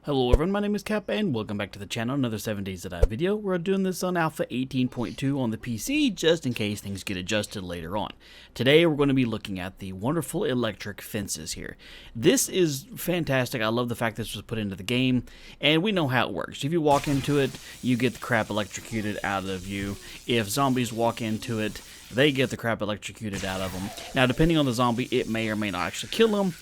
Hello everyone, my name is Capp and welcome back to the channel. Another 7 Days to Die video. We're doing this on Alpha 18.2 on the PC just in case things get adjusted later on. Today we're going to be looking at the wonderful electric fences here. This is fantastic. I love the fact this was put into the game and we know how it works. If you walk into it, you get the crap electrocuted out of you. If zombies walk into it, they get the crap electrocuted out of them. Now depending on the zombie, it may or may not actually kill them.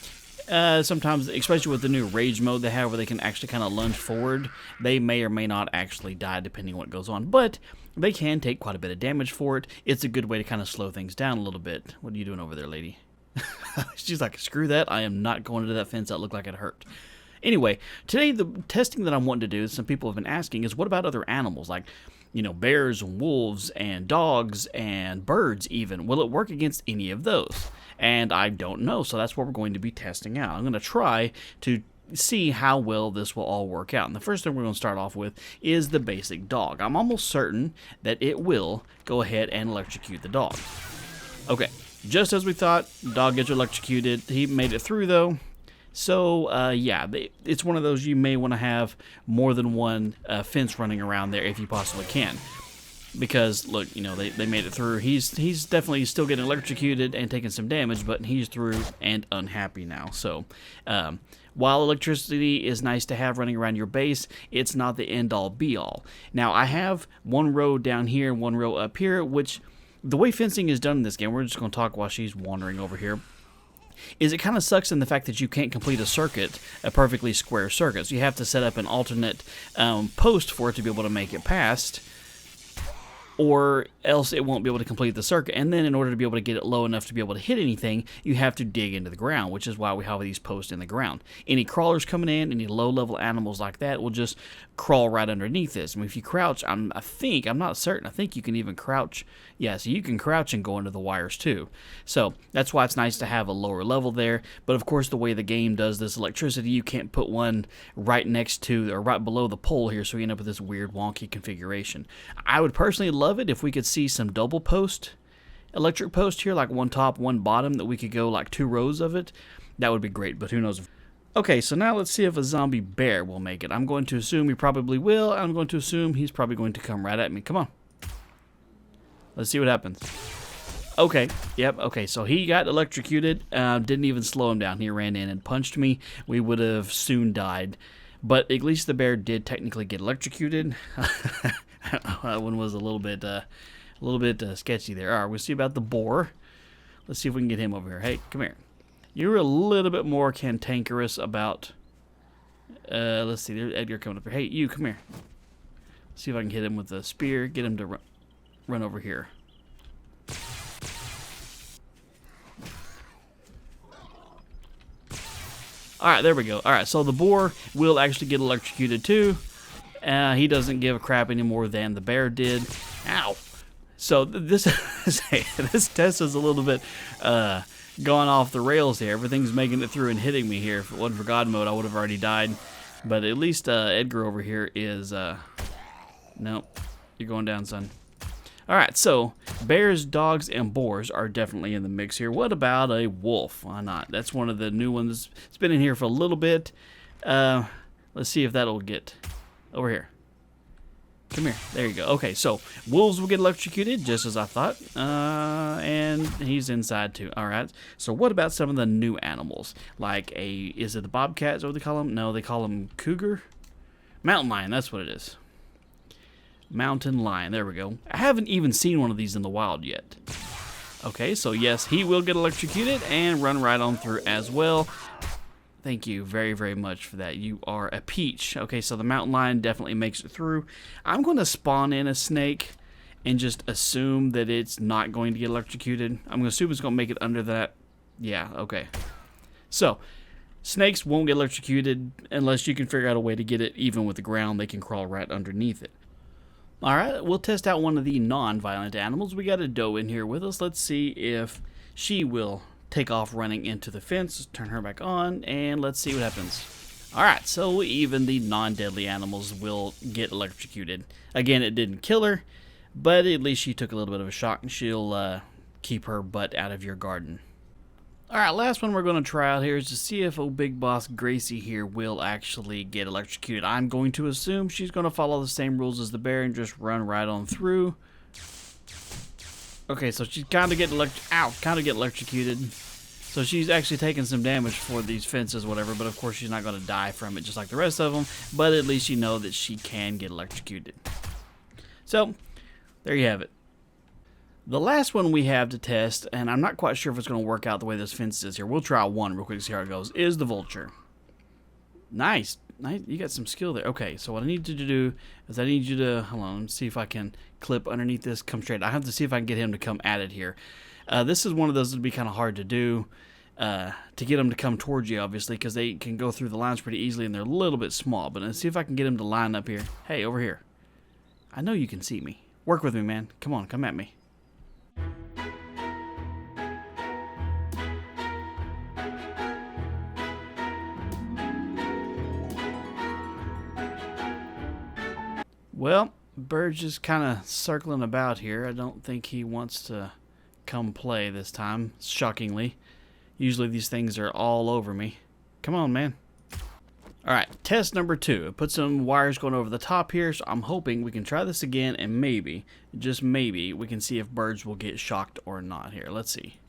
Sometimes, especially with the new rage mode they have where they can actually kind of lunge forward, they may or may not actually die depending on what goes on, but they can take quite a bit of damage for it. It's a good way to kind of slow things down a little bit. What are you doing over there, lady? She's like, screw that, I am not going into that fence, that looked like it hurt. Anyway, today the testing that I want to do, some people have been asking, is what about other animals, like, you know, bears and wolves and dogs and birds even? Will it work against any of those? And I don't know, so that's what we're going to be testing out. I'm going to try to see how well this will all work out. And the first thing we're going to start off with is the basic dog. I'm almost certain that it will go ahead and electrocute the dog. Okay, just as we thought, dog gets electrocuted. He made it through though. So, yeah, it's one of those you may want to have more than one fence running around there if you possibly can. Because, look, you know, they made it through. He's definitely still getting electrocuted and taking some damage, but he's through and unhappy now. So, while electricity is nice to have running around your base, it's not the end-all, be-all. Now, I have one row down here and one row up here, which, the way fencing is done in this game, we're just going to talk while she's wandering over here, is it kind of sucks in the fact that you can't complete a circuit, a perfectly square circuit. So you have to set up an alternate post for it to be able to make it past, or else it won't be able to complete the circuit. And then in order to be able to get it low enough to be able to hit anything, you have to dig into the ground, which is why we have these posts in the ground. Any crawlers coming in, any low-level animals like that will just crawl right underneath this. I mean, if you crouch, I'm not certain, I think you can even crouch. Yeah, so you can crouch and go into the wires too. So that's why it's nice to have a lower level there. But of course, the way the game does this electricity, you can't put one right next to or right below the pole here, so you end up with this weird wonky configuration. I would personally love it if we could see some double post, electric post here, like one top, one bottom, that we could go like 2 rows of it. That would be great, but who knows. Okay, so now let's see if a zombie bear will make it. I'm going to assume he probably will. I'm going to assume he's probably going to come right at me. Come on. Let's see what happens. Okay, yep, okay, so he got electrocuted. Didn't even slow him down. He ran in and punched me. We would have soon died. But at least the bear did technically get electrocuted. That one was a little bit sketchy there. All right, we'll see about the boar. Let's see if we can get him over here. Hey, come here. You're a little bit more cantankerous about... let's see, there's Edgar coming up here. Hey, you, come here. See if I can hit him with a spear. Get him to run over here. Alright, there we go. Alright, so the boar will actually get electrocuted too. He doesn't give a crap any more than the bear did. Ow! So this test is a little bit gone off the rails here. Everything's making it through and hitting me here. If it wasn't for God mode, I would have already died. But at least Edgar over here is... Nope. You're going down, son. Alright, so bears, dogs, and boars are definitely in the mix here. What about a wolf? Why not? That's one of the new ones. It's been in here for a little bit. Let's see if that'll get over here. Come here. There you go. Okay, so wolves will get electrocuted, just as I thought. And he's inside too. Alright, so what about some of the new animals? Like is it the bobcat? Is that what they call them? No, they call them cougar? Mountain lion, that's what it is. Mountain lion, there we go. I haven't even seen one of these in the wild yet. Okay, so yes, he will get electrocuted and run right on through as well. Thank you very, very much for that. You are a peach. Okay, so the mountain lion definitely makes it through. I'm going to spawn in a snake and just assume that it's not going to get electrocuted. I'm going to assume it's going to make it under that. Yeah, okay. So, snakes won't get electrocuted unless you can figure out a way to get it even with the ground. They can crawl right underneath it. Alright, we'll test out one of the non-violent animals. We got a doe in here with us. Let's see if she will take off running into the fence. Turn her back on, and let's see what happens. Alright, so even the non-deadly animals will get electrocuted. Again, it didn't kill her, but at least she took a little bit of a shock, and she'll keep her butt out of your garden. Alright, last one we're going to try out here is to see if old Big Boss Gracie here will actually get electrocuted. I'm going to assume she's going to follow the same rules as the bear and just run right on through. Okay, so she's kind of getting electrocuted. So she's actually taking some damage for these fences, whatever, but of course she's not going to die from it just like the rest of them, but at least you know that she can get electrocuted. So, there you have it. The last one we have to test, and I'm not quite sure if it's going to work out the way this fence is here. We'll try one real quick to see how it goes, is the Vulture. Nice. You got some skill there. Okay, so what I need you to do is I need you to, hold on, let me see if I can clip underneath this, come straight. I have to see if I can get him to come at it here. This is one of those that would be kind of hard to do, to get them to come towards you, obviously, because they can go through the lines pretty easily, and they're a little bit small. But let's see if I can get him to line up here. Hey, over here. I know you can see me. Work with me, man. Come on, come at me. Well, Bird's just kind of circling about here. I don't think he wants to come play this time, shockingly. Usually these things are all over me. Come on, man. Alright, test number 2. It puts some wires going over the top here, so I'm hoping we can try this again, and maybe, just maybe, we can see if Birds will get shocked or not here. Let's see.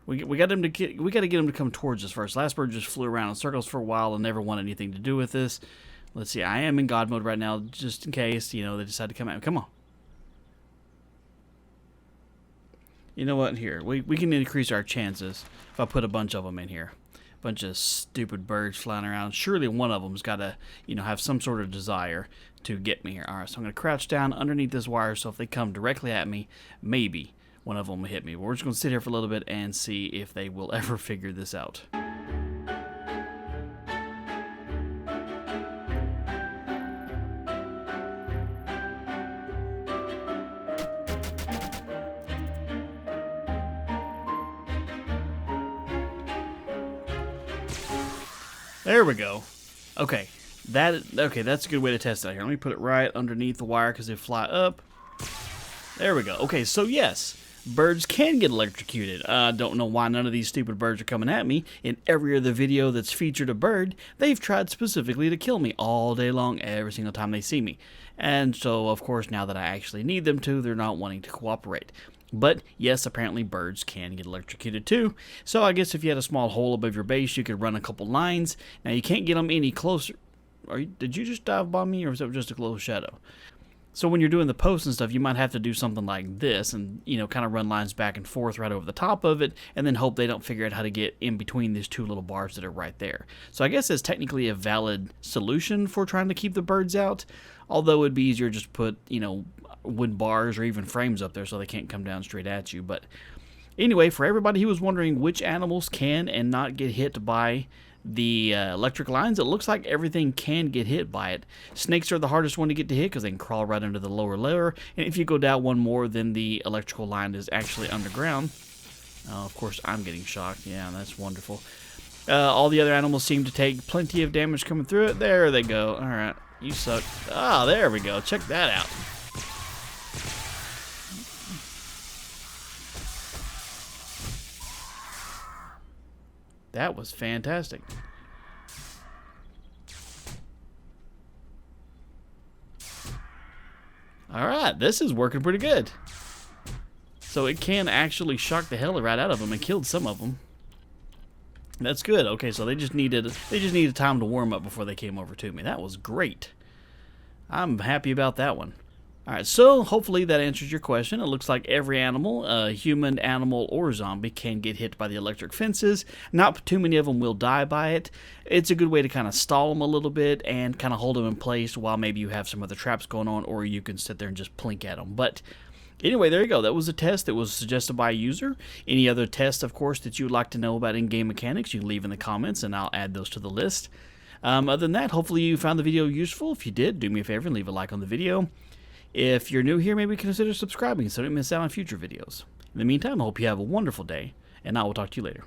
We got to get him to come towards us first. Last bird just flew around in circles for a while and never wanted anything to do with this. Let's see, I am in God mode right now, just in case, you know, they decide to come at me. Come on. You know what? Here, we can increase our chances if I put a bunch of them in here. A bunch of stupid birds flying around. Surely one of them's got to, you know, have some sort of desire to get me here. All right, so I'm going to crouch down underneath this wire, so if they come directly at me, maybe one of them will hit me. But we're just going to sit here for a little bit and see if they will ever figure this out. There we go. Okay, that's a good way to test it out here. Let me put it right underneath the wire because they fly up. There we go. Okay, so yes, birds can get electrocuted. Don't know why none of these stupid birds are coming at me. In every other video that's featured a bird, they've tried specifically to kill me all day long, every single time they see me. And so, of course, now that I actually need them to, they're not wanting to cooperate. But, yes, apparently birds can get electrocuted too. So I guess if you had a small hole above your base, you could run a couple lines. Now, you can't get them any closer. Did you just dive bomb me, or was that just a close shadow? So when you're doing the posts and stuff, you might have to do something like this and, you know, kind of run lines back and forth right over the top of it and then hope they don't figure out how to get in between these two little bars that are right there. So I guess it's technically a valid solution for trying to keep the birds out, although it'd be easier just to put, you know, wood bars or even frames up there so they can't come down straight at you. But anyway, for everybody who was wondering which animals can and not get hit by the electric lines, it looks like everything can get hit by it. Snakes are the hardest one to get to hit because they can crawl right under the lower layer, and if you go down one more, then the electrical line is actually underground. Of course, I'm getting shocked. Yeah, that's wonderful. All the other animals seem to take plenty of damage coming through it. There they go. All right, you suck. Ah, there we go. Check that out. That was fantastic. Alright, this is working pretty good. So it can actually shock the hell right out of them and killed some of them. That's good. Okay, so they just needed time to warm up before they came over to me. That was great. I'm happy about that one. Alright, so hopefully that answers your question. It looks like every animal, human, animal, or zombie, can get hit by the electric fences. Not too many of them will die by it. It's a good way to kind of stall them a little bit and kind of hold them in place while maybe you have some other traps going on, or you can sit there and just plink at them. But anyway, there you go. That was a test that was suggested by a user. Any other tests, of course, that you would like to know about in-game mechanics, you can leave in the comments, and I'll add those to the list. Other than that, hopefully you found the video useful. If you did, do me a favor and leave a like on the video. If you're new here, maybe consider subscribing so you don't miss out on future videos. In the meantime, I hope you have a wonderful day, and I will talk to you later.